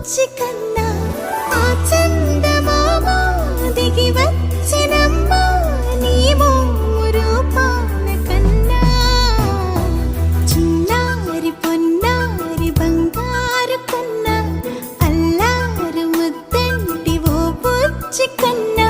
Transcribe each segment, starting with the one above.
బుచ్చి కన్నా ఆ చందమామ దిగి వచ్చినమ్మా నీ రూపాన కన్నా చిన్నారి పొన్నారి బంగారు కన్నా అల్లారు ముద్దంటి ఓ బుచ్చి కన్నా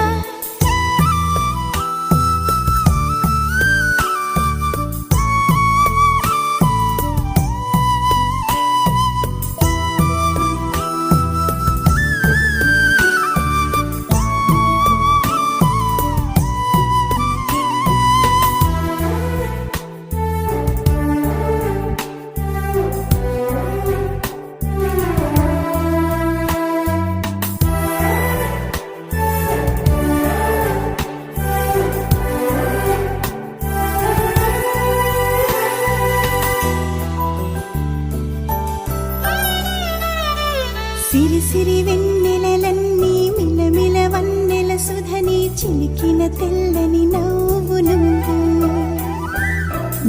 సిరి సిరి వెన్నెలలన్నీ మిలమిల వన్నెల సుధని చిలికిన తెల్లని నవ్వు నువ్వు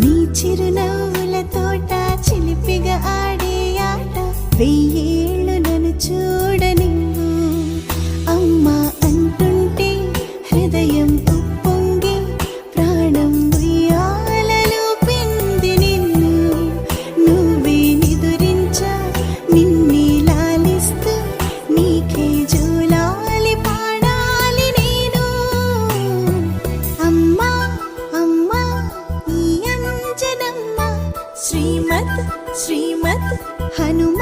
నీ చిరునవ్వుల తోట చిలిపిగా ఆడే ఆట వెయ్యేళ్ళు నన్ను చూడనివ్వు అమ్మా అంటుంటే హృదయం ఉప్పొంగి ప్రాణం ఉయ్యాలలో పింది నిన్ను నువ్వే నిదురించా నిన్నే నీకే జూలాలి పాడాలి నేను అమ్మా అమ్మా ఈ అంజనమ్మ శ్రీమద్ శ్రీమద్ హనుమ